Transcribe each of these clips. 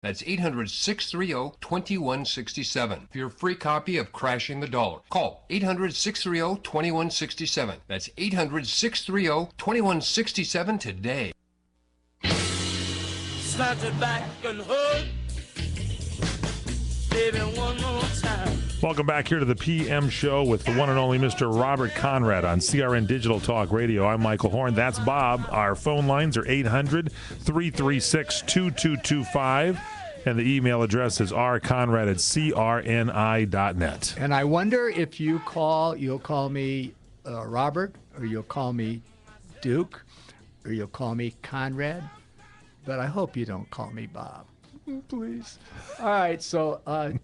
That's 800-630-2167 for your free copy of Crashing the Dollar. Call 800-630-2167. That's 800-630-2167 today. Snatch it back and hold, baby, one more time. Welcome back here to the PM show with the one and only Mr. Robert Conrad on CRN Digital Talk Radio. I'm Michael Horn. That's Bob. Our phone lines are 800-336-2225. And the email address is rconrad@crni.net. And I wonder if you'll call me Robert, or you'll call me Duke, or you'll call me Conrad. But I hope you don't call me Bob. Please. All right, so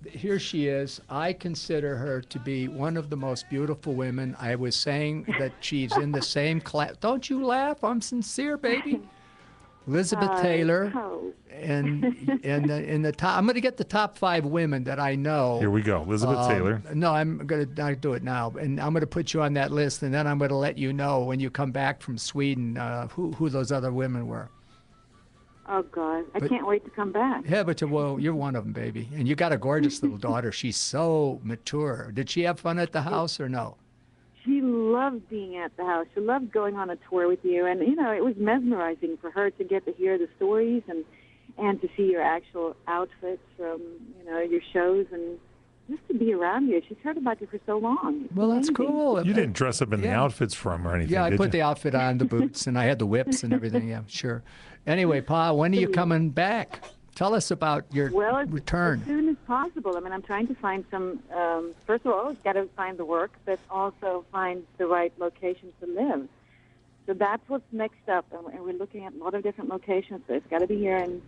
here she is. I consider her to be one of the most beautiful women. I was saying that she's in the same class. Don't you laugh. I'm sincere, baby. Elizabeth Taylor. And in the top, I'm going to get the top 5 women that I know. Here we go. Elizabeth Taylor. No, I'm going to not do it now. And I'm going to put you on that list, and then I'm going to let you know when you come back from Sweden who those other women were. Oh, God. I can't wait to come back. Yeah, but you're one of them, baby. And you got a gorgeous little daughter. She's so mature. Did she have fun at the house or no? She loved being at the house. She loved going on a tour with you. And, it was mesmerizing for her to get to hear the stories and to see your actual outfits from, your shows and just to be around you. She's heard about you for so long. Well, that's cool. You didn't dress up in the outfits for him or anything, Yeah, I did put you? the outfit on, the boots, and I had the whips and everything. Yeah, sure. Anyway, Pa, when are you coming back? Tell us about your return. As soon as possible. I'm trying to find some, first of all, got to find the work, but also find the right location to live. So that's what's next up. And we're looking at a lot of different locations. So it's got to be here in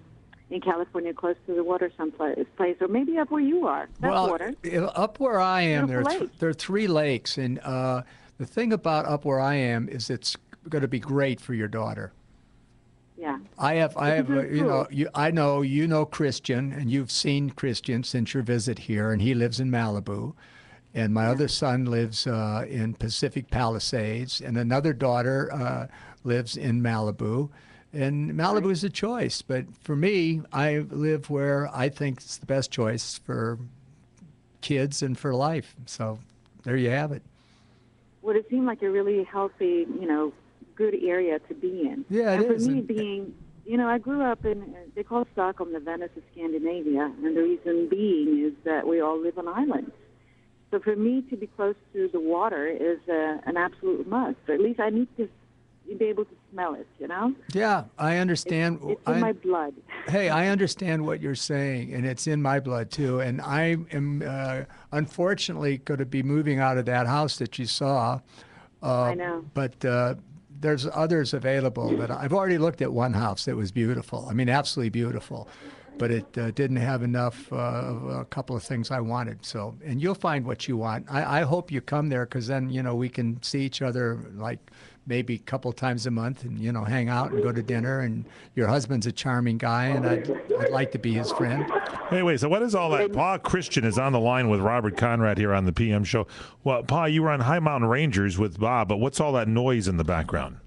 California, close to the water someplace, or maybe up where you are. That's water. Up where I am, there Beautiful are 3 lakes. And the thing about up where I am is it's going to be great for your daughter. Yeah. I have, I know you know Christian, and you've seen Christian since your visit here, and he lives in Malibu. And my other son lives in Pacific Palisades, and another daughter lives in Malibu. And Malibu is a choice, but for me, I live where I think it's the best choice for kids and for life. So there you have it. Would it seem like a really healthy, good area to be in? Yeah, it is. For me, being, I grew up in, they call Stockholm the Venice of Scandinavia, and the reason being is that we all live on islands. So for me to be close to the water is an absolute must. Or at least I need to be able to smell it, Yeah, I understand. It's in my blood. Hey, I understand what you're saying, and it's in my blood too. And I am unfortunately going to be moving out of that house that you saw. I know. But there's others available that I've already looked at one house that was beautiful. I mean, absolutely beautiful. But it didn't have enough of a couple of things I wanted. So, and you'll find what you want. I hope you come there, because then, we can see each other like maybe a couple times a month and, hang out and go to dinner. And your husband's a charming guy, and I'd like to be his friend. Anyway, so what is all that? Pa Christian is on the line with Robert Conrad here on the PM show. Well, Pa, you were on High Mountain Rangers with Bob, but what's all that noise in the background?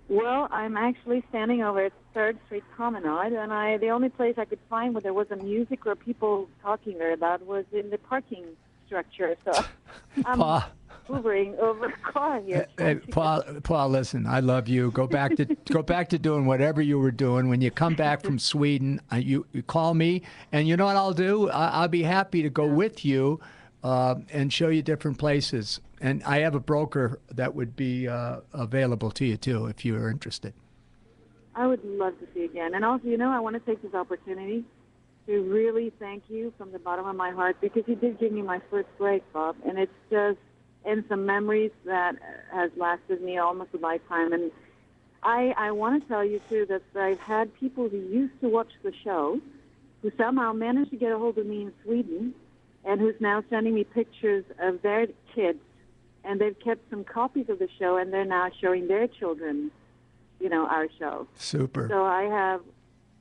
Well, I'm actually standing over at 3rd Street Promenade, and the only place I could find where there was a music or people talking very loud was in the parking structure. So I'm hovering over a car here. Hey, Paul, listen, I love you. Go back to doing whatever you were doing. When you come back from Sweden, you call me, and you know what I'll do? I'll be happy to go with you and show you different places. And I have a broker that would be available to you, too, if you are interested. I would love to see you again. And also, I want to take this opportunity to really thank you from the bottom of my heart, because you did give me my first break, Bob. And it's just in some memories that has lasted me almost a lifetime. And I want to tell you, too, that I've had people who used to watch the show who somehow managed to get a hold of me in Sweden and who's now sending me pictures of their kids. And they've kept some copies of the show, and they're now showing their children, our show. Super. So I have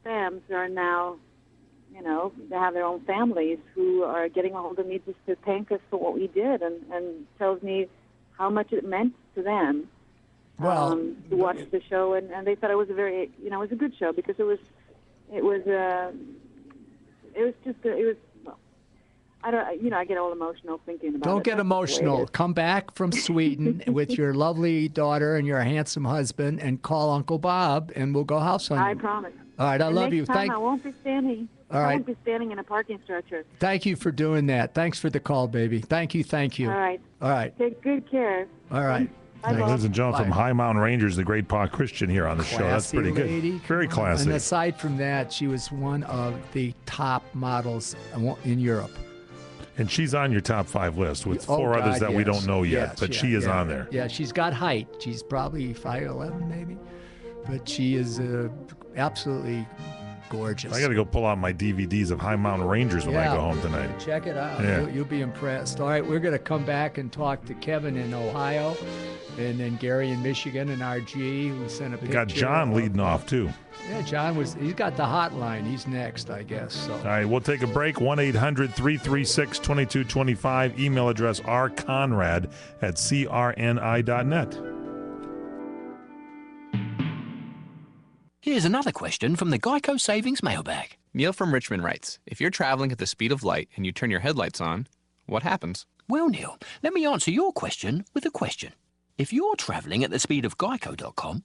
fans who are now, they have their own families who are getting a hold of me just to thank us for what we did, and tells me how much it meant to them to watch the show. And they thought it was a very, it was a good show, because it was it was just it was. Well, I don't. I get all emotional thinking about it. Don't get That's the way it emotional. is. Come back from Sweden with your lovely daughter and your handsome husband, and call Uncle Bob, and we'll go house hunting. I promise. All right, I And love next you. time I won't be standing. All I right. won't be standing in a parking structure. Thank you for doing that. Thanks for the call, baby. Thank you. Thank you. All right. All right. Take good care. All right. Bye, Bob. Ladies and gentlemen, from Bye. High Mountain Rangers, the great Pa Christian here on the show. That's Classy pretty good. lady. Very Come on. classy. And aside from that, she was one of the top models in Europe. And she's on your top 5 list with Oh, 4 others God, that we yes. don't know yet, Yes, but yeah, she is yeah. on there. Yeah, she's got height. She's probably 5'11", maybe. But she is absolutely gorgeous. I got to go pull out my DVDs of High Mountain Rangers when I Yeah. go home tonight. Check it out. Yeah. You'll be impressed. All right, we're going to come back and talk to Kevin in Ohio, and then Gary in Michigan, and RG. We sent a We picture. got John leading off, too. Yeah, John he's got the hotline. He's next, I guess. So. All right, we'll take a break. 1-800-336-2225. Email address rconrad@crni.net. Here's another question from the Geico Savings Mailbag. Neil from Richmond writes, if you're traveling at the speed of light and you turn your headlights on, what happens? Well, Neil, let me answer your question with a question. If you're travelling at the speed of Geico.com,